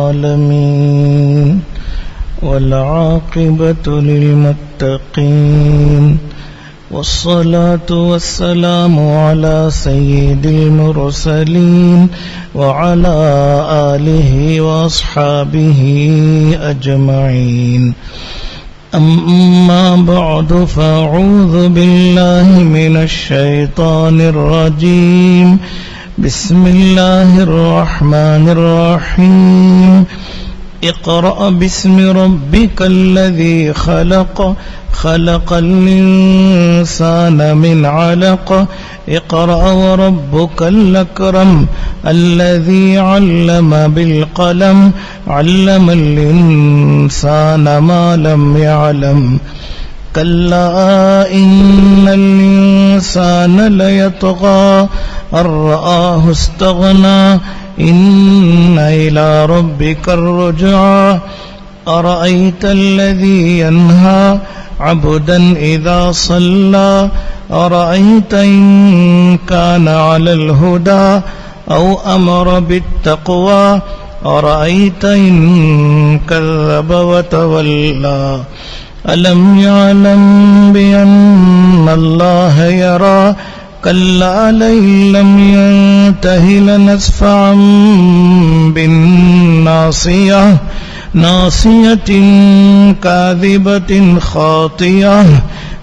العالمين والعاقبة للمتقين والصلاة والسلام على سيد المرسلين وعلى آله وأصحابه أجمعين أما بعد فأعوذ بالله من الشيطان الرجيم بسم الله الرحمن الرحيم اقرأ باسم ربك الذي خلق خلق الإنسان من علق اقرأ وربك الأكرم الذي علم بالقلم علم الإنسان ما لم يعلم كلا إن الإنسان ليطغى أن رآه استغنى إن إلى ربك الرجعى أرأيت الذي ينهى عبدا إذا صلى أرأيت إن كان على الهدى أو أمر بالتقوى أرأيت إن كذب وتولى ألم يعلم بأن الله يرى كلا لئن لم ينته لنسفعا بالناصية ناصية كاذبة خاطية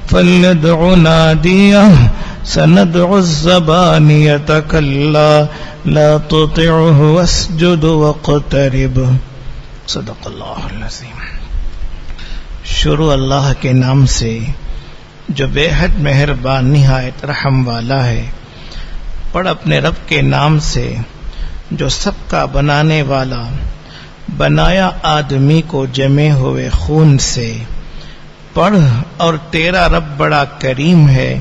فليدع ناديه سندع الزبانية كلا لا تطعه واسجد واقترب صدق اللہ العظیم۔ شروع اللہ کے نام سے جو بے حد مہربان نہایت رحم والا ہے، پڑھ اپنے رب کے نام سے جو سب کا بنانے والا، بنایا آدمی کو جمے ہوئے خون سے۔ پڑھ اور تیرا رب بڑا کریم ہے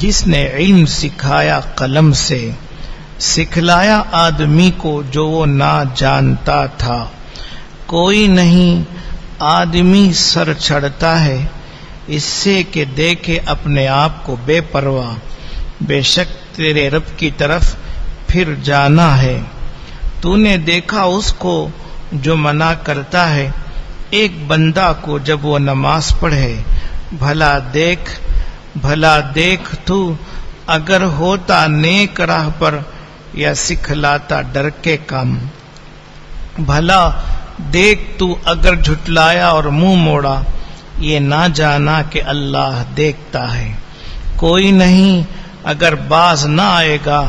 جس نے علم سکھایا قلم سے، سکھلایا آدمی کو جو وہ نہ جانتا تھا۔ کوئی نہیں آدمی سر چڑھتا ہے اس سے کہ دیکھے اپنے آپ کو بے پرواہ، بے شک تیرے رب کی طرف پھر جانا ہے۔ تو نے دیکھا اس کو جو منع کرتا ہے ایک بندہ کو جب وہ نماز پڑھے، بھلا دیکھ تو اگر ہوتا نیک راہ پر یا سکھلاتا ڈر کے کام، بھلا دیکھ تو اگر جھٹلایا اور منہ موڑا، یہ نہ جانا کہ اللہ دیکھتا ہے۔ کوئی نہیں اگر باز نہ آئے گا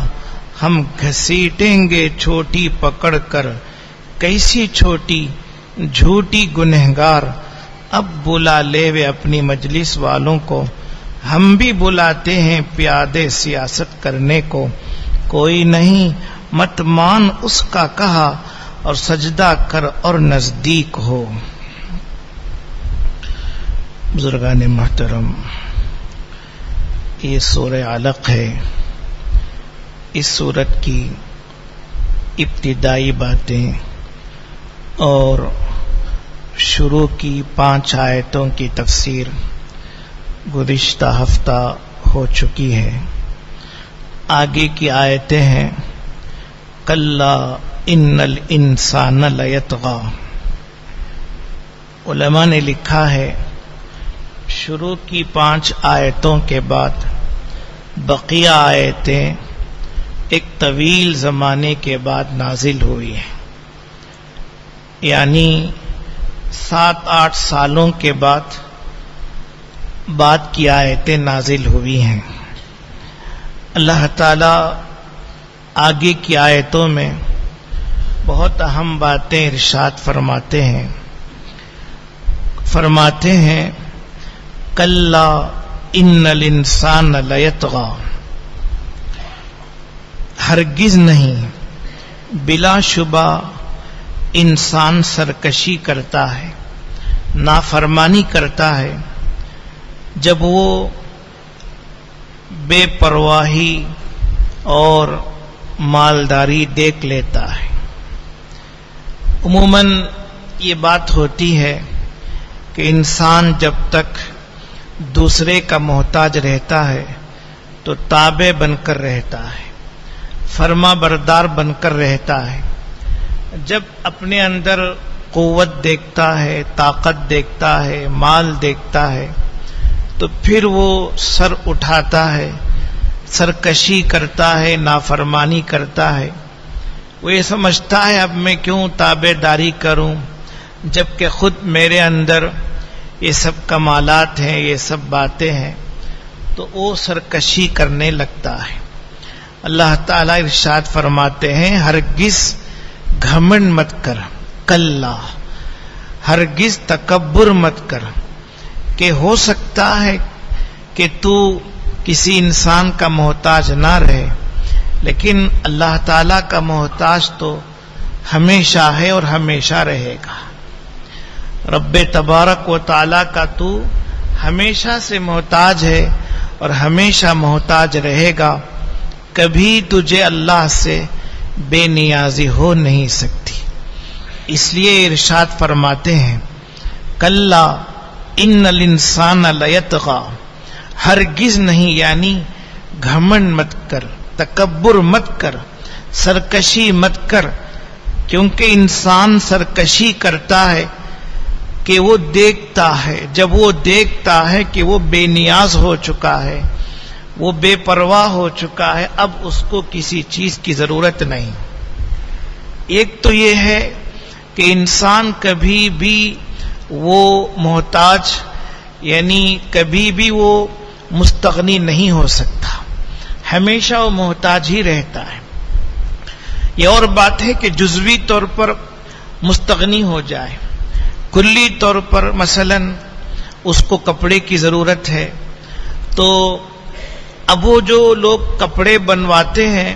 ہم گھسیٹیں گے چھوٹی پکڑ کر، کیسی چھوٹی جھوٹی گنہگار۔ اب بلا لے وے اپنی مجلس والوں کو، ہم بھی بلاتے ہیں پیادے سیاست کرنے کو۔ کوئی نہیں مت مان اس کا کہا اور سجدہ کر اور نزدیک ہو۔ بزرگان محترم، یہ سورہ علق ہے۔ اس سورت کی ابتدائی باتیں اور شروع کی 5 آیتوں کی تفسیر گزشتہ ہفتہ ہو چکی ہے۔ آگے کی آیتیں ہیں کلا ان الانسان لیطغی۔ علماء نے لکھا ہے شروع کی 5 آیتوں کے بعد بقیہ آیتیں ایک طویل زمانے کے بعد نازل ہوئی ہیں، یعنی 7-8 سالوں کے بعد کی آیتیں نازل ہوئی ہیں۔ اللہ تعالی آگے کی آیتوں میں بہت اہم باتیں ارشاد فرماتے ہیں کلا ان الانسان لیطغی، ہرگز نہیں، بلا شبہ انسان سرکشی کرتا ہے، نافرمانی کرتا ہے جب وہ بے پرواہی اور مالداری دیکھ لیتا ہے۔ عموماً یہ بات ہوتی ہے کہ انسان جب تک دوسرے کا محتاج رہتا ہے تو تابع بن کر رہتا ہے، فرما بردار بن کر رہتا ہے، جب اپنے اندر قوت دیکھتا ہے، طاقت دیکھتا ہے، مال دیکھتا ہے، تو پھر وہ سر اٹھاتا ہے، سرکشی کرتا ہے، نافرمانی کرتا ہے۔ وہ یہ سمجھتا ہے اب میں کیوں تابع داری کروں جبکہ خود میرے اندر یہ سب کمالات ہیں، یہ سب باتیں ہیں، تو وہ سرکشی کرنے لگتا ہے۔ اللہ تعالیٰ ارشاد فرماتے ہیں ہرگز گھمنڈ مت کر، کلا، ہرگز تکبر مت کر، کہ ہو سکتا ہے کہ تو کسی انسان کا محتاج نہ رہے، لیکن اللہ تعالیٰ کا محتاج تو ہمیشہ ہے اور ہمیشہ رہے گا۔ رب تبارک و تعالیٰ کا تو ہمیشہ سے محتاج ہے اور ہمیشہ محتاج رہے گا، کبھی تجھے اللہ سے بے نیازی ہو نہیں سکتی۔ اس لیے ارشاد فرماتے ہیں کلا ان الانسان لیطغی، ہرگز نہیں، یعنی گھمنڈ مت کر، تکبر مت کر، سرکشی مت کر، کیونکہ انسان سرکشی کرتا ہے کہ وہ دیکھتا ہے، جب وہ دیکھتا ہے کہ وہ بے نیاز ہو چکا ہے، وہ بے پرواہ ہو چکا ہے، اب اس کو کسی چیز کی ضرورت نہیں۔ ایک تو یہ ہے کہ انسان کبھی بھی وہ محتاج، یعنی کبھی بھی وہ مستغنی نہیں ہو سکتا، ہمیشہ وہ محتاج ہی رہتا ہے۔ یہ اور بات ہے کہ جزوی طور پر مستغنی ہو جائے، کلی طور پر مثلا اس کو کپڑے کی ضرورت ہے، تو اب وہ جو لوگ کپڑے بنواتے ہیں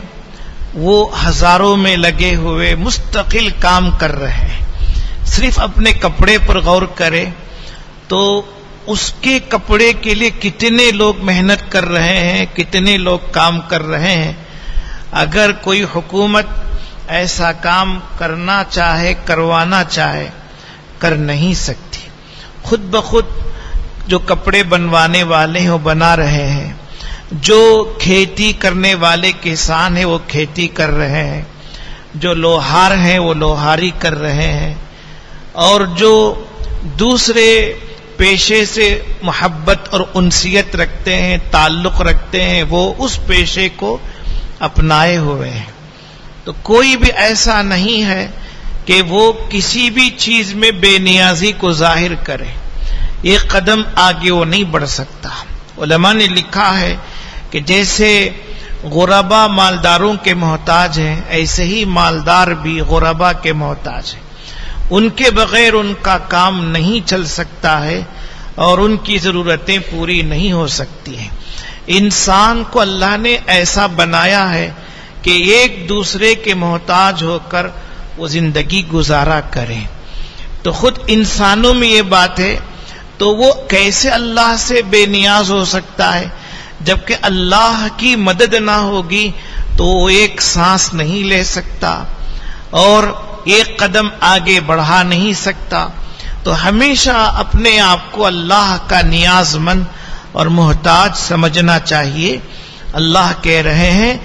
وہ ہزاروں میں لگے ہوئے مستقل کام کر رہے ہیں، صرف اپنے کپڑے پر غور کرے تو اس کے کپڑے کے لیے کتنے لوگ محنت کر رہے ہیں، کتنے لوگ کام کر رہے ہیں۔ اگر کوئی حکومت ایسا کام کرنا چاہے، کروانا چاہے، کر نہیں سکتی، خود بخود جو کپڑے بنوانے والے ہیں وہ بنا رہے ہیں، جو کھیتی کرنے والے کسان ہیں وہ کھیتی کر رہے ہیں، جو لوہار ہیں وہ لوہاری کر رہے ہیں، اور جو دوسرے پیشے سے محبت اور انسیت رکھتے ہیں، تعلق رکھتے ہیں، وہ اس پیشے کو اپنائے ہوئے ہیں۔ تو کوئی بھی ایسا نہیں ہے کہ وہ کسی بھی چیز میں بے نیازی کو ظاہر کرے، ایک قدم آگے وہ نہیں بڑھ سکتا۔ علماء نے لکھا ہے کہ جیسے غربا مالداروں کے محتاج ہیں، ایسے ہی مالدار بھی غربا کے محتاج ہیں، ان کے بغیر ان کا کام نہیں چل سکتا ہے اور ان کی ضرورتیں پوری نہیں ہو سکتی ہیں۔ انسان کو اللہ نے ایسا بنایا ہے کہ ایک دوسرے کے محتاج ہو کر وہ زندگی گزارا کریں۔ تو خود انسانوں میں یہ بات ہے تو وہ کیسے اللہ سے بے نیاز ہو سکتا ہے؟ جبکہ اللہ کی مدد نہ ہوگی تو وہ ایک سانس نہیں لے سکتا اور ایک قدم آگے بڑھا نہیں سکتا۔ تو ہمیشہ اپنے آپ کو اللہ کا نیاز مند اور محتاج سمجھنا چاہیے۔ اللہ کہہ رہے ہیں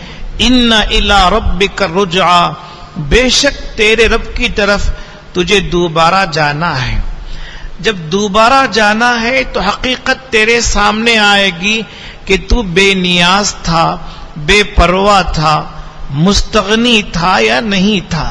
ان الی ربک الرجعی، بے شک تیرے رب کی طرف تجھے دوبارہ جانا ہے۔ جب دوبارہ جانا ہے تو حقیقت تیرے سامنے آئے گی کہ تو بے نیاز تھا، بے پرواہ تھا، مستغنی تھا یا نہیں تھا۔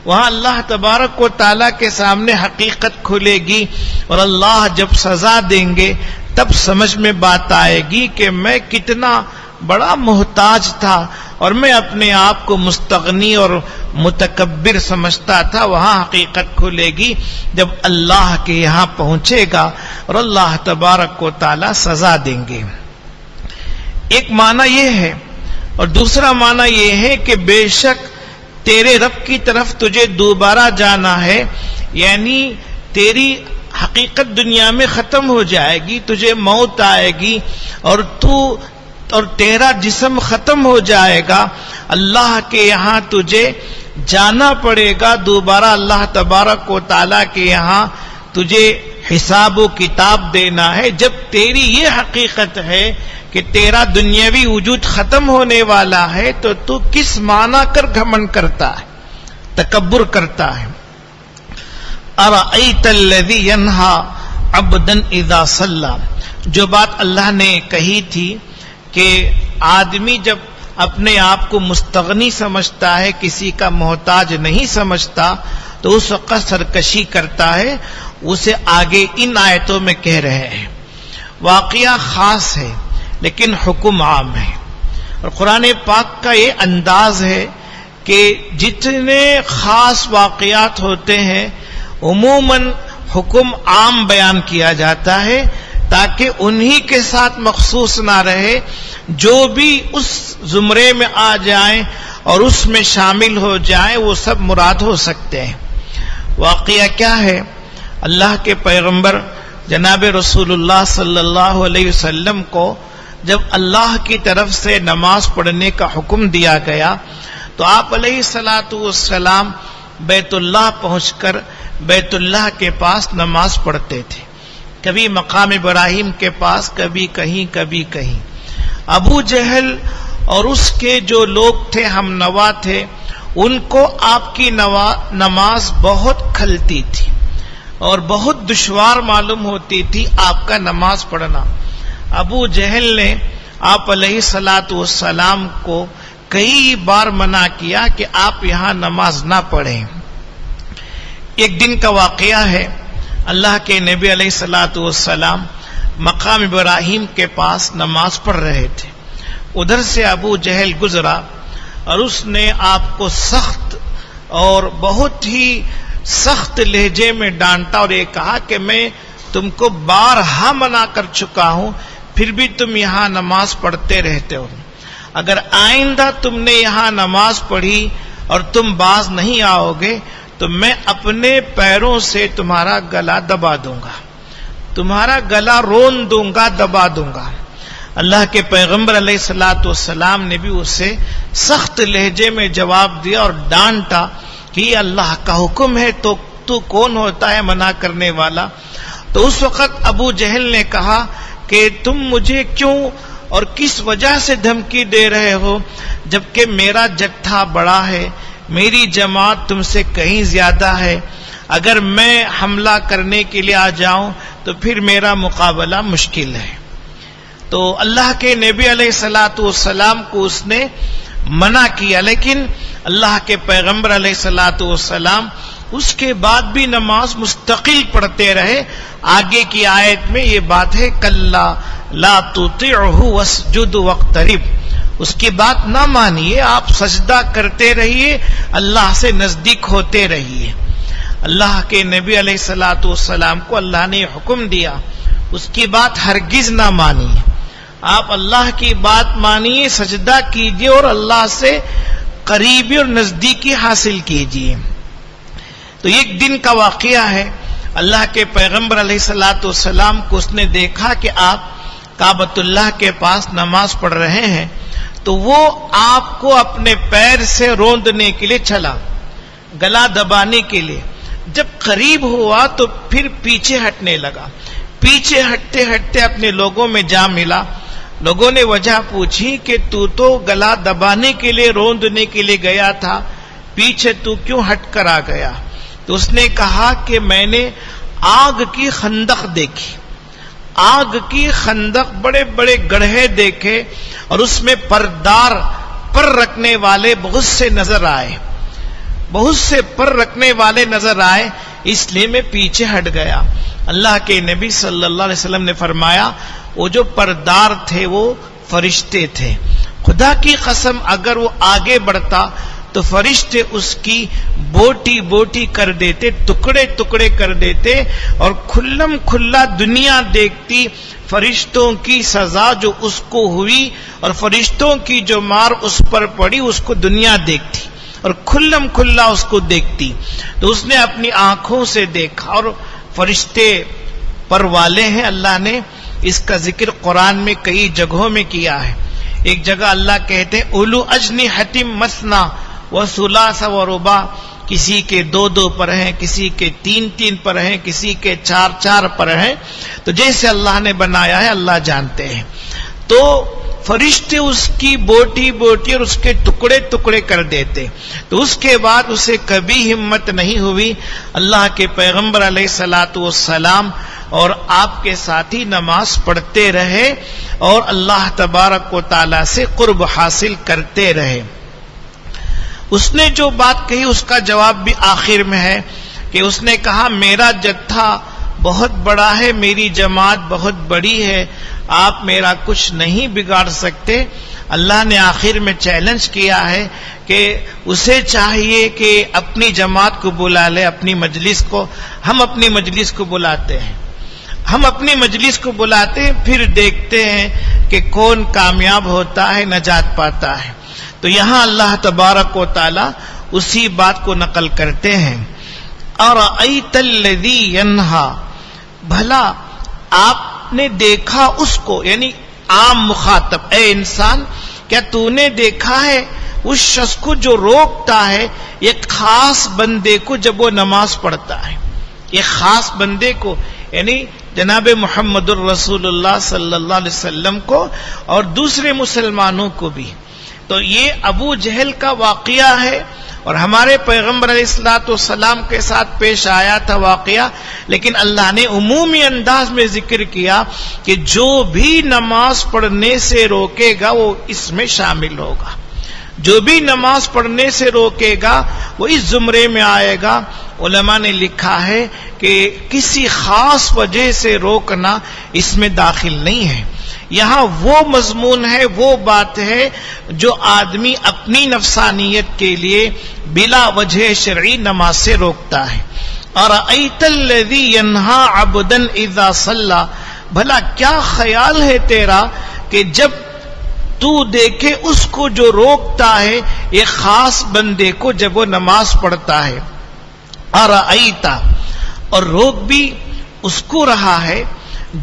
وہاں اللہ تبارک و تعالیٰ کے سامنے حقیقت کھلے گی اور اللہ جب سزا دیں گے تب سمجھ میں بات آئے گی کہ میں کتنا بڑا محتاج تھا اور میں اپنے آپ کو مستغنی اور متکبر سمجھتا تھا۔ وہاں حقیقت کھلے گی جب اللہ کے یہاں پہنچے گا اور اللہ تبارک و تعالیٰ سزا دیں گے۔ ایک معنی یہ ہے، اور دوسرا معنی یہ ہے کہ بے شک تیرے رب کی طرف تجھے دوبارہ جانا ہے، یعنی تیری حقیقت دنیا میں ختم ہو جائے گی، تجھے موت آئے گی اور تیرا جسم ختم ہو جائے گا، اللہ کے یہاں تجھے جانا پڑے گا دوبارہ، اللہ تبارک و تعالیٰ کے یہاں تجھے حساب و کتاب دینا ہے۔ جب تیری یہ حقیقت ہے کہ تیرا دنیاوی وجود ختم ہونے والا ہے تو تو کس معنی کر گھمنڈ کرتا ہے؟ تکبر کرتا ہے. ارأیت الذی ینہا عبدا اذا صلی، جو بات اللہ نے کہی تھی کہ آدمی جب اپنے آپ کو مستغنی سمجھتا ہے، کسی کا محتاج نہیں سمجھتا، تو اس وقت سرکشی کرتا ہے، اسے آگے ان آیتوں میں کہہ رہے ہیں. واقعہ خاص ہے لیکن حکم عام ہے. اور قرآن پاک کا یہ انداز ہے کہ جتنے خاص واقعات ہوتے ہیں عموماً حکم عام بیان کیا جاتا ہے تاکہ انہی کے ساتھ مخصوص نہ رہے، جو بھی اس زمرے میں آ جائیں اور اس میں شامل ہو جائیں وہ سب مراد ہو سکتے ہیں. واقعہ کیا ہے؟ اللہ کے پیغمبر جناب رسول اللہ صلی اللہ علیہ وسلم کو جب اللہ کی طرف سے نماز پڑھنے کا حکم دیا گیا تو آپ علیہ السلام بیت اللہ پہنچ کر بیت اللہ کے پاس نماز پڑھتے تھے. کبھی مقام ابراہیم کے پاس، کبھی کہیں کبھی کہیں. ابو جہل اور اس کے جو لوگ تھے، ہم نوا تھے، ان کو آپ کی نماز بہت کھلتی تھی اور بہت دشوار معلوم ہوتی تھی آپ کا نماز پڑھنا. ابو جہل نے آپ علیہ السلام کو کئی بار منع کیا کہ آپ یہاں نماز نہ پڑھیں. ایک دن کا واقعہ ہے، اللہ کے نبی علیہ السلام مقام ابراہیم کے پاس نماز پڑھ رہے تھے. ادھر سے ابو جہل گزرا اور اس نے آپ کو سخت اور بہت ہی سخت لہجے میں ڈانٹا اور یہ کہا کہ میں تم کو بارہا منع کر چکا ہوں، پھر بھی تم یہاں نماز پڑھتے رہتے ہو. اگر آئندہ تم نے یہاں نماز پڑھی اور تم باز نہیں آؤ گے تو میں اپنے پیروں سے تمہارا گلا دبا دوں گا، تمہارا گلا رون دوں گا، دبا دوں گا. اللہ کے پیغمبر علیہ السلام نے بھی اسے سخت لہجے میں جواب دیا اور ڈانٹا کہ یہ اللہ کا حکم ہے تو کون ہوتا ہے منع کرنے والا. تو اس وقت ابو جہل نے کہا کہ تم مجھے کیوں اور کس وجہ سے دھمکی دے رہے ہو، جبکہ میرا جتھا بڑا ہے، میری جماعت تم سے کہیں زیادہ ہے. اگر میں حملہ کرنے کے لیے آ جاؤں تو پھر میرا مقابلہ مشکل ہے. تو اللہ کے نبی علیہ السلام کو اس نے منع کیا، لیکن اللہ کے پیغمبر علیہ السلام اس کے بعد بھی نماز مستقل پڑھتے رہے. آگے کی آیت میں یہ بات ہے، کلا لا تطعہ واسجد واقترب، اس کی بات نہ مانیے، آپ سجدہ کرتے رہیے، اللہ سے نزدیک ہوتے رہیے. اللہ کے نبی علیہ السلام کو اللہ نے حکم دیا، اس کی بات ہرگز نہ مانیے، آپ اللہ کی بات مانیے، سجدہ کیجیے اور اللہ سے قریبی اور نزدیکی حاصل کیجیے. تو ایک دن کا واقعہ ہے، اللہ کے پیغمبر علیہ السلام کو اس نے دیکھا کہ آپ کعبۃ اللہ کے پاس نماز پڑھ رہے ہیں، تو وہ آپ کو اپنے پیر سے روندنے کے لیے چلا، گلا دبانے کے لیے. جب قریب ہوا تو پھر پیچھے ہٹنے لگا. پیچھے ہٹتے ہٹتے اپنے لوگوں میں جا ملا. لوگوں نے وجہ پوچھی کہ تو گلا دبانے کے لیے، روندنے کے لیے گیا تھا، پیچھے تو کیوں ہٹ کر آ گیا؟ تو اس نے کہا کہ میں نے آگ کی خندق دیکھی، آگ کی خندق، بڑے بڑے گڑھے دیکھے اور اس میں پردار پر رکھنے والے بہت سے نظر آئے، بہت سے پر رکھنے والے نظر آئے، اس لیے میں پیچھے ہٹ گیا. اللہ کے نبی صلی اللہ علیہ وسلم نے فرمایا وہ جو پردار تھے وہ فرشتے تھے. خدا کی قسم اگر وہ آگے بڑھتا تو فرشتے اس کی بوٹی بوٹی کر دیتے، ٹکڑے ٹکڑے کر دیتے اور کھلم کھلا دنیا دیکھتی. فرشتوں کی سزا جو اس کو ہوئی اور فرشتوں کی جو مار اس پر پڑی اس کو دنیا دیکھتی اور کھلم کھلا اس کو دیکھتی. تو اس نے اپنی آنکھوں سے دیکھا. اور فرشتے پر والے ہیں، اللہ نے اس کا ذکر قرآن میں کئی جگہوں میں کیا ہے. ایک جگہ اللہ کہتے ہیں اولو اجنحۃ مثنی وثلاث ورباع، کسی کے 2 پر ہیں، کسی کے 3 پر ہیں، کسی کے 4 پر ہیں. تو جیسے اللہ نے بنایا ہے اللہ جانتے ہیں. تو فرشتے اس کی بوٹی بوٹی اور اس کے ٹکڑے ٹکڑے کر دیتے. تو اس کے بعد اسے کبھی ہمت نہیں ہوئی. اللہ کے پیغمبر علیہ الصلوۃ والسلام اور آپ کے ساتھی نماز پڑھتے رہے اور اللہ تبارک و تعالی سے قرب حاصل کرتے رہے. اس نے جو بات کہی اس کا جواب بھی آخر میں ہے کہ اس نے کہا میرا جتھا بہت بڑا ہے، میری جماعت بہت بڑی ہے، آپ میرا کچھ نہیں بگاڑ سکتے. اللہ نے آخر میں چیلنج کیا ہے کہ اسے چاہیے کہ اپنی جماعت کو بلا لے، اپنی مجلس کو. ہم اپنی مجلس کو بلاتے ہیں، ہم اپنی مجلس کو بلاتے ہیں، پھر دیکھتے ہیں کہ کون کامیاب ہوتا ہے، نجات پاتا ہے. تو یہاں اللہ تبارک و تعالی اسی بات کو نقل کرتے ہیں. اَرَأَيْتَ الَّذِي يَنْهَا، بھلا آپ نے دیکھا اس کو، یعنی عام مخاطب، اے انسان کیا تو نے دیکھا ہے اس شخص کو جو روکتا ہے ایک خاص بندے کو جب وہ نماز پڑھتا ہے. ایک خاص بندے کو یعنی جناب محمد الرسول اللہ صلی اللہ علیہ وسلم کو اور دوسرے مسلمانوں کو بھی. تو یہ ابو جہل کا واقعہ ہے اور ہمارے پیغمبر علیہ الصلوۃ والسلام کے ساتھ پیش آیا تھا واقعہ، لیکن اللہ نے عمومی انداز میں ذکر کیا کہ جو بھی نماز پڑھنے سے روکے گا وہ اس میں شامل ہوگا. جو بھی نماز پڑھنے سے روکے گا وہ اس زمرے میں آئے گا. علماء نے لکھا ہے کہ کسی خاص وجہ سے روکنا اس میں داخل نہیں ہے. یہاں وہ مضمون ہے، وہ بات ہے جو آدمی اپنی نفسانیت کے لیے بلا وجہ شرعی نماز سے روکتا ہے. اَرَأَيْتَ الَّذِي يَنْهَا عَبْدًا إِذَا صَلَّى، بھلا کیا خیال ہے تیرا کہ جب تو دیکھے اس کو جو روکتا ہے ایک خاص بندے کو جب وہ نماز پڑھتا ہے. اَرَأَيْتَ، اور روک بھی اس کو رہا ہے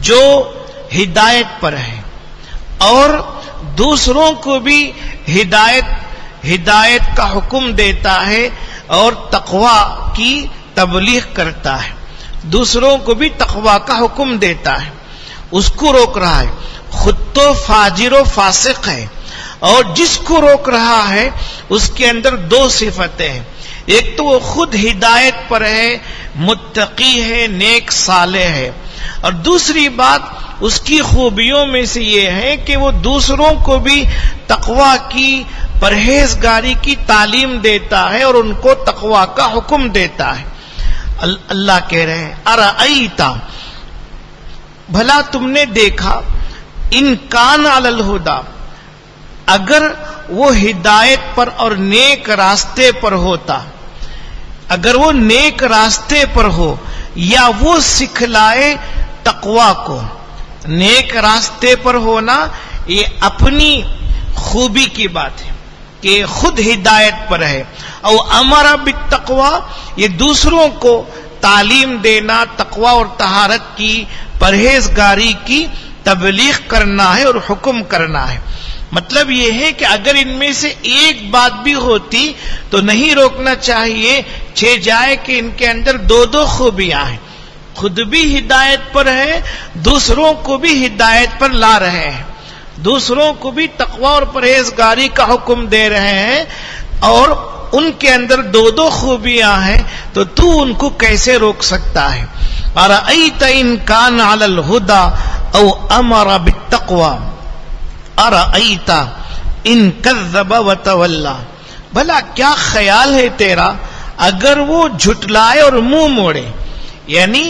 جو ہدایت پر ہے اور دوسروں کو بھی ہدایت کا حکم دیتا ہے اور تقوی کی تبلیغ کرتا ہے. دوسروں کو بھی تقوی کا حکم دیتا ہے، اس کو روک رہا ہے. خود تو فاجر و فاسق ہے اور جس کو روک رہا ہے اس کے اندر دو صفتیں ہیں. ایک تو وہ خود ہدایت پر ہے، متقی ہے، نیک صالح ہے، اور دوسری بات اس کی خوبیوں میں سے یہ ہے کہ وہ دوسروں کو بھی تقوی کی، پرہیزگاری کی تعلیم دیتا ہے اور ان کو تقوی کا حکم دیتا ہے. اللہ کہہ رہے ہیں اَرَأَيْتَ، بھلا تم نے دیکھا، ان کان علی الہدی، اگر وہ ہدایت پر اور نیک راستے پر ہوتا، اگر وہ نیک راستے پر ہو یا وہ سکھلائے تقوی کو. نیک راستے پر ہونا یہ اپنی خوبی کی بات ہے کہ خود ہدایت پر ہے. او امر بالتقوی، یہ دوسروں کو تعلیم دینا، تقوی اور طہارت کی، پرہیزگاری کی تبلیغ کرنا ہے اور حکم کرنا ہے. مطلب یہ ہے کہ اگر ان میں سے ایک بات بھی ہوتی تو نہیں روکنا چاہیے، چھ جائے کہ ان کے اندر دو دو خوبیاں ہیں. خود بھی ہدایت پر ہے، دوسروں کو بھی ہدایت پر لا رہے ہیں، دوسروں کو بھی تقوی اور پرہیزگاری کا حکم دے رہے ہیں، اور ان کے اندر دو دو خوبیاں ہیں، تو ان کو کیسے روک سکتا ہے. اَرَأَيْتَ إِن كَانَ عَلَى الْهُدَى أَوْ أَمَرَ بِالتَّقْوَى اَرَأَيْتَ إِن كَذَّبَ وَتَوَلَّى، بھلا کیا خیال ہے تیرا اگر وہ جھٹلائے اور منہ موڑے. یعنی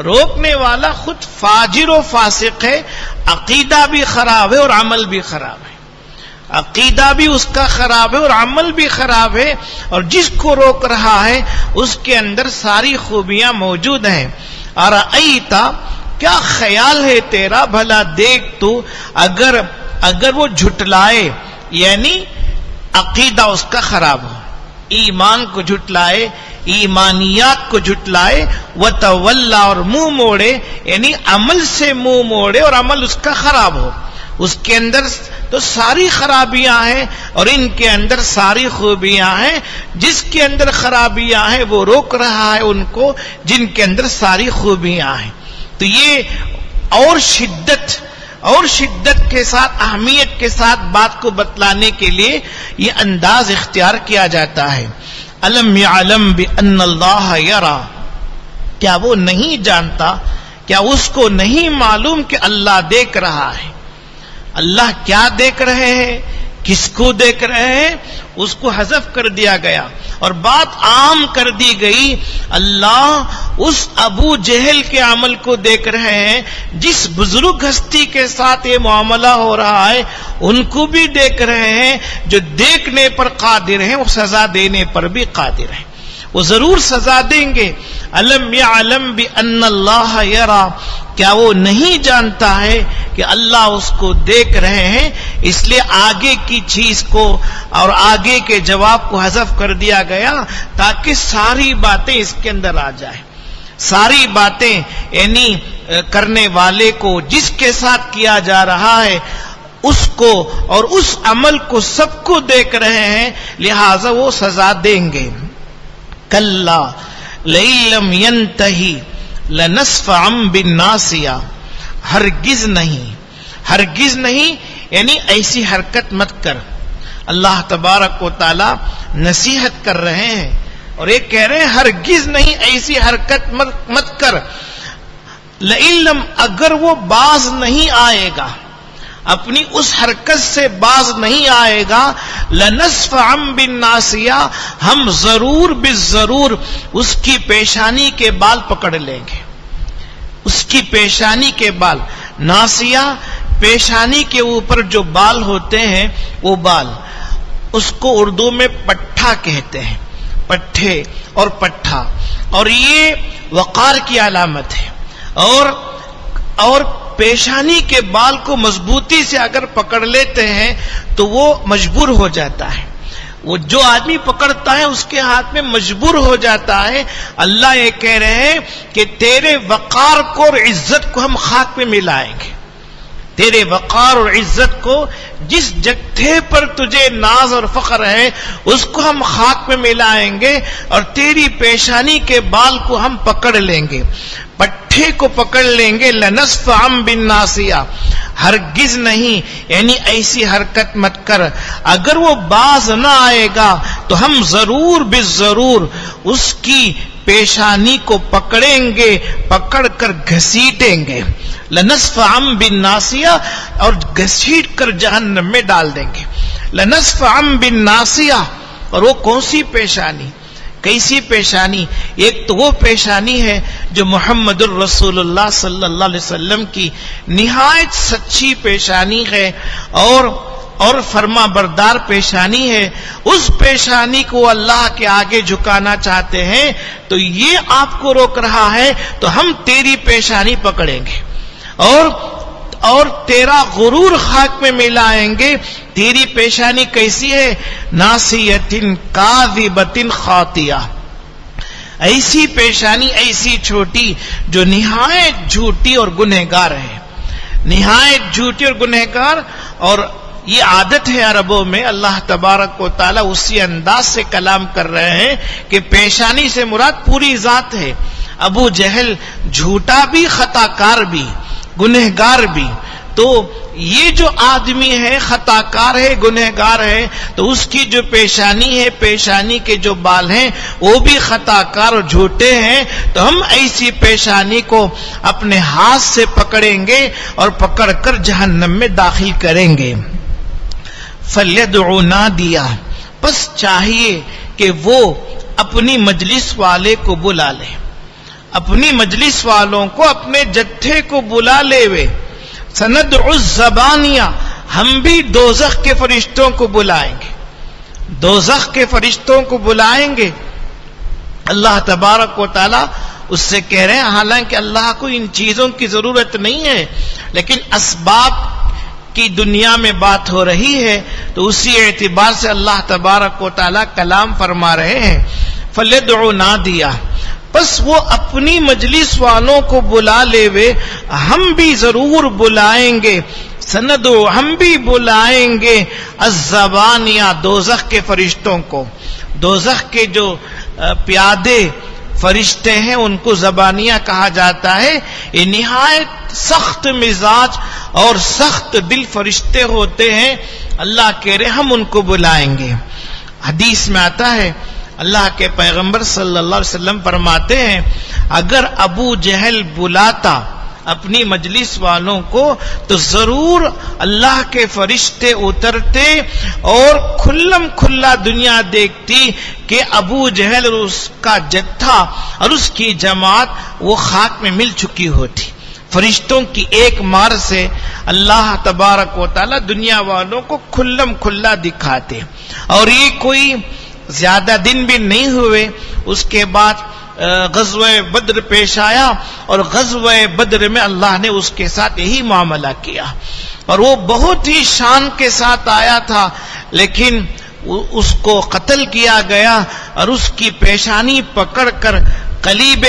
روکنے والا خود فاجر و فاسق ہے، عقیدہ بھی خراب ہے اور عمل بھی خراب ہے. عقیدہ بھی اس کا خراب ہے اور عمل بھی خراب ہے، اور جس کو روک رہا ہے اس کے اندر ساری خوبیاں موجود ہیں. اَرَأَيْتَ، کیا خیال ہے تیرا، بھلا دیکھ تو اگر وہ جھٹلائے، یعنی عقیدہ اس کا خراب ہو، ایمان کو جھٹلائے، ایمانیات کو جھٹلائے، وتولى، اور منہ موڑے، یعنی عمل سے منہ موڑے اور عمل اس کا خراب ہو. اس کے اندر تو ساری خرابیاں ہیں اور ان کے اندر ساری خوبیاں ہیں. جس کے اندر خرابیاں ہیں وہ روک رہا ہے ان کو جن کے اندر ساری خوبیاں ہیں. تو یہ اور شدت اور شدت کے ساتھ اہمیت کے ساتھ بات کو بتلانے کے لیے یہ انداز اختیار کیا جاتا ہے. الم یعلم بان اللہ یرا، کیا وہ نہیں جانتا، کیا اس کو نہیں معلوم کہ اللہ دیکھ رہا ہے؟ اللہ کیا دیکھ رہے ہیں، کس کو دیکھ رہے ہیں، اس کو حذف کر دیا گیا اور بات عام کر دی گئی. اللہ اس ابو جہل کے عمل کو دیکھ رہے ہیں، جس بزرگ ہستی کے ساتھ یہ معاملہ ہو رہا ہے ان کو بھی دیکھ رہے ہیں. جو دیکھنے پر قادر ہیں وہ سزا دینے پر بھی قادر ہیں، وہ ضرور سزا دیں گے. الم یعلم بان اللہ یرا، کیا وہ نہیں جانتا ہے کہ اللہ اس کو دیکھ رہے ہیں؟ اس لیے آگے کی چیز کو اور آگے کے جواب کو حذف کر دیا گیا تاکہ ساری باتیں اس کے اندر آ جائیں. ساری باتیں یعنی کرنے والے کو، جس کے ساتھ کیا جا رہا ہے اس کو اور اس عمل کو، سب کو دیکھ رہے ہیں، لہذا وہ سزا دیں گے. کلا لئن لم ینتہی لنصفعا بالناصیہ، ہرگز نہیں، ہرگز نہیں یعنی ایسی حرکت مت کر. اللہ تبارک و تعالی نصیحت کر رہے ہیں اور یہ کہہ رہے ہیں ہرگز نہیں ایسی حرکت مت کر. لئن لم، اگر وہ باز نہیں آئے گا، اپنی اس حرکت سے باز نہیں آئے گا، لنصفعا بالناصیہ، ہم ضرور بالضرور اس کی پیشانی کے بال پکڑ لیں گے. اس کی پیشانی کے بال، ناصیہ پیشانی کے اوپر جو بال ہوتے ہیں وہ بال، اس کو اردو میں پٹھا کہتے ہیں، پٹھے اور پٹھا، اور یہ وقار کی علامت ہے. اور پیشانی کے بال کو مضبوطی سے اگر پکڑ لیتے ہیں تو وہ مجبور ہو جاتا ہے. وہ جو آدمی پکڑتا ہے اس کے ہاتھ میں مجبور ہو جاتا ہے. اللہ یہ کہہ رہے ہیں کہ تیرے وقار کو اور عزت کو ہم خاک میں ملائیں گے. تیرے وقار اور عزت کو، جس جگہ پر تجھے ناز اور فخر ہے اس کو ہم خاک میں ملائیں گے اور تیری پیشانی کے بال کو ہم پکڑ لیں گے، پٹھے کو پکڑ لیں گے. لنصفعا بالناصیہ، ہرگز نہیں یعنی ایسی حرکت مت کر. اگر وہ باز نہ آئے گا تو ہم ضرور بالضرور اس کی پیشانی کو پکڑیں گے، پکڑ کر گھسیٹیں گے. لنصفعا بالناصیہ، اور گھسیٹ کر جہنم میں ڈال دیں گے. لنصفعا بالناصیہ، اور وہ کون سی پیشانی، کیسی پیشانی؟ ایک تو وہ پیشانی ہے جو محمد الرسول اللہ صلی اللہ علیہ وسلم کی نہایت سچی پیشانی ہے اور فرما بردار پیشانی ہے. اس پیشانی کو اللہ کے آگے جھکانا چاہتے ہیں تو یہ آپ کو روک رہا ہے تو ہم تیری پیشانی پکڑیں گے اور تیرا غرور خاک میں ملائیں گے. تیری پیشانی کیسی ہے؟ ناصیۃ کاذبۃ خاطیہ، ایسی پیشانی، ایسی چھوٹی جو نہایت جھوٹی اور گنہگار ہے، نہایت جھوٹی اور گنہگار. اور یہ عادت ہے عربوں میں، اللہ تبارک و تعالی اسی انداز سے کلام کر رہے ہیں کہ پیشانی سے مراد پوری ذات ہے. ابو جہل جھوٹا بھی، خطا کار بھی، گنہگار بھی. تو یہ جو آدمی ہے خطا کار ہے، گنہگار ہے، تو اس کی جو پیشانی ہے، پیشانی کے جو بال ہیں وہ بھی خطا کار اور جھوٹے ہیں. تو ہم ایسی پیشانی کو اپنے ہاتھ سے پکڑیں گے اور پکڑ کر جہنم میں داخل کریں گے. فَلْيَدْعُ نَادِيَهُ، بس چاہیے کہ وہ اپنی مجلس والے کو بلا لے، اپنی مجلس والوں کو، اپنے جتھے کو بلا لے. وے سندع الزبانیہ، ہم بھی دوزخ کے فرشتوں کو بلائیں گے، دوزخ کے فرشتوں کو بلائیں گے. اللہ تبارک و تعالی اس سے کہہ رہے ہیں حالانکہ اللہ کو ان چیزوں کی ضرورت نہیں ہے، لیکن اسباب کی دنیا میں بات ہو رہی ہے تو اسی اعتبار سے اللہ تبارک و تعالی کلام فرما رہے ہیں. فَلْيَدْعُ نَادِيَهُ، بس وہ اپنی مجلس والوں کو بلا لے. وے ہم بھی ضرور بلائیں گے. سندو، ہم بھی بلائیں گے الزبانیہ، دوزخ کے فرشتوں کو. دوزخ کے جو پیادے فرشتے ہیں ان کو زبانیہ کہا جاتا ہے. یہ نہایت سخت مزاج اور سخت دل فرشتے ہوتے ہیں. اللہ کہہ رہے ہم ان کو بلائیں گے. حدیث میں آتا ہے اللہ کے پیغمبر صلی اللہ علیہ وسلم فرماتے ہیں اگر ابو جہل بلاتا اپنی مجلس والوں کو تو ضرور اللہ کے فرشتے اترتے اور کھلم کھلا دنیا دیکھتی کہ ابو جہل اور اس کا جتھا اور اس کی جماعت وہ خاک میں مل چکی ہوتی. فرشتوں کی ایک مار سے اللہ تبارک و تعالی دنیا والوں کو کھلم کھلا دکھاتے. اور یہ کوئی زیادہ دن بھی نہیں ہوئے اس کے بعد غزوہ بدر پیش آیا اور غزوہ بدر میں اللہ نے اس کے ساتھ یہی معاملہ کیا اور وہ بہت ہی شان کے ساتھ آیا تھا لیکن اس کو قتل کیا گیا اور اس کی پیشانی پکڑ کر قلیب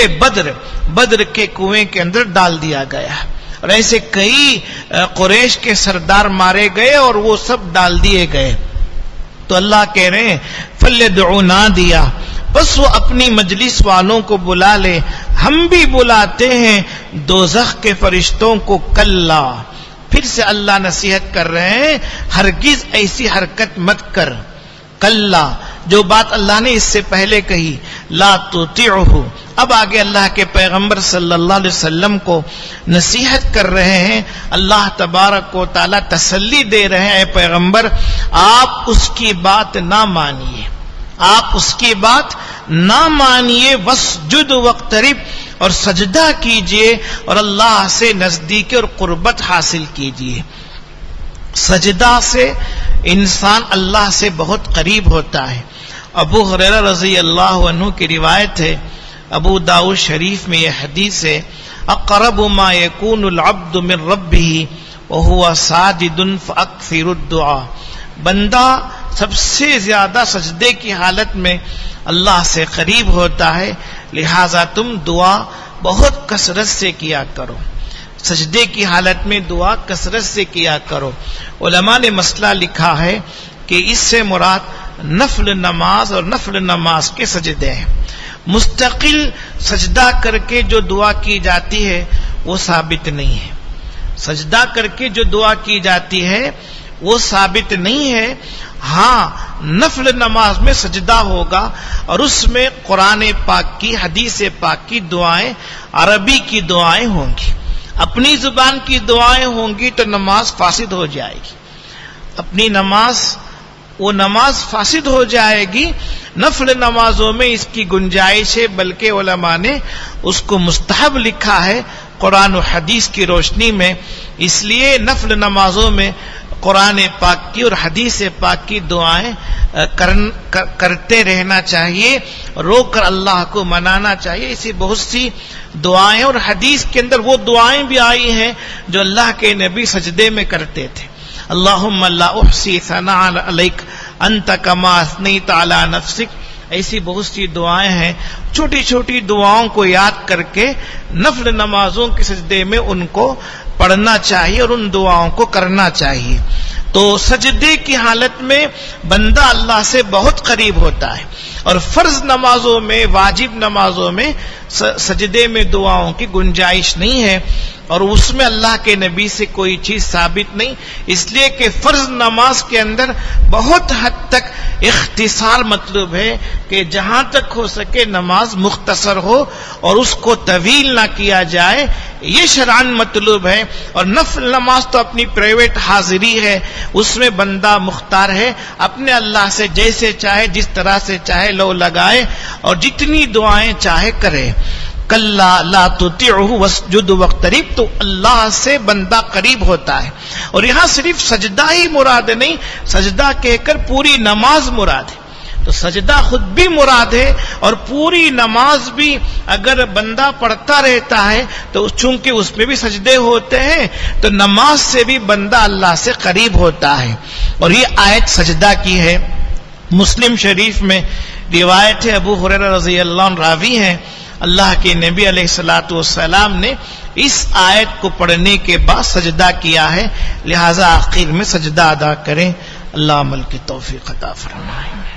بدر کے کنویں کے اندر ڈال دیا گیا. اور ایسے کئی قریش کے سردار مارے گئے اور وہ سب ڈال دیے گئے. تو اللہ کہہ رہے ہیں فَلْيَدْعُ نَادِيَ بس وہ اپنی مجلس والوں کو بلا لے. ہم بھی بلاتے ہیں دوزخ کے فرشتوں کو. کلا پھر سے اللہ نصیحت کر رہے ہیں ہرگز ایسی حرکت مت کر. کلا جو بات اللہ نے اس سے پہلے کہی لا تطیعہ. اب آگے اللہ کے پیغمبر صلی اللہ علیہ وسلم کو نصیحت کر رہے ہیں. اللہ تبارک و تعالی تسلی دے رہے ہیں اے پیغمبر آپ اس کی بات نہ مانیے. آپ اس کی بات نہ مانیے. واسجد واقترب اور سجدہ کیجئے اور اللہ سے نزدیکی اور قربت حاصل کیجئے. سجدہ سے انسان اللہ سے بہت قریب ہوتا ہے. ابو ہریرہ رضی اللہ عنہ کی روایت ہے ابو داؤد شریف میں یہ حدیث ہے اقرب ما یکون العبد من ربہ وہو ساجد فاکثر الدعاء. بندہ سب سے زیادہ سجدے کی حالت میں اللہ سے قریب ہوتا ہے لہذا تم دعا بہت کثرت سے کیا کرو. سجدے کی حالت میں دعا کثرت سے کیا کرو. علماء نے مسئلہ لکھا ہے کہ اس سے مراد نفل نماز اور نفل نماز کے سجدے ہیں. مستقل سجدہ کر کے جو دعا کی جاتی ہے وہ ثابت نہیں ہے. سجدہ کر کے جو دعا کی جاتی ہے وہ ثابت نہیں ہے. ہاں نفل نماز میں سجدہ ہوگا اور اس میں قرآن پاک کی حدیث پاک کی دعائیں عربی کی دعائیں ہوں گی. اپنی زبان کی دعائیں ہوں گی تو نماز فاسد ہو جائے گی. اپنی نماز فاسد ہو جائے گی. نفل نمازوں میں اس کی گنجائش ہے بلکہ علماء نے اس کو مستحب لکھا ہے قرآن و حدیث کی روشنی میں. اس لیے نفل نمازوں میں قرآن پاک کی اور حدیث پاک کی دعائیں کرتے رہنا چاہیے. روک کر اللہ کو منانا چاہیے. اسی بہت سی دعائیں اور حدیث کے اندر وہ دعائیں بھی آئی ہیں جو اللہ کے نبی سجدے میں کرتے تھے. اللہم لا احصی ثناء علیک انت کما اثنیت علی نفسک. ایسی بہت سی دعائیں ہیں. چھوٹی چھوٹی دعاؤں کو یاد کر کے نفل نمازوں کے سجدے میں ان کو پڑھنا چاہیے اور ان دعاؤں کو کرنا چاہیے. تو سجدے کی حالت میں بندہ اللہ سے بہت قریب ہوتا ہے. اور فرض نمازوں میں واجب نمازوں میں سجدے میں دعاؤں کی گنجائش نہیں ہے اور اس میں اللہ کے نبی سے کوئی چیز ثابت نہیں. اس لیے کہ فرض نماز کے اندر بہت حد تک اختصار مطلوب ہے کہ جہاں تک ہو سکے نماز مختصر ہو اور اس کو طویل نہ کیا جائے یہ شرعاً مطلوب ہے. اور نفل نماز تو اپنی پرائیویٹ حاضری ہے اس میں بندہ مختار ہے اپنے اللہ سے جیسے چاہے جس طرح سے چاہے لو لگائے اور جتنی دعائیں چاہے کرے. کلا لا تطیعہ واسجد واقترب. تو اللہ سے بندہ قریب ہوتا ہے. اور یہاں صرف سجدہ ہی مراد نہیں سجدہ کہہ کر پوری نماز مراد ہے. تو سجدہ خود بھی مراد ہے اور پوری نماز بھی اگر بندہ پڑھتا رہتا ہے تو چونکہ اس میں بھی سجدے ہوتے ہیں تو نماز سے بھی بندہ اللہ سے قریب ہوتا ہے. اور یہ آیت سجدہ کی ہے. مسلم شریف میں روایت ہے ابو ہریرہ رضی اللہ عنہ راوی ہیں اللہ کے نبی علیہ الصلوۃ والسلام نے اس آیت کو پڑھنے کے بعد سجدہ کیا ہے لہذا آخر میں سجدہ ادا کریں. اللہ عمل کی توفیق عطا فرمائے.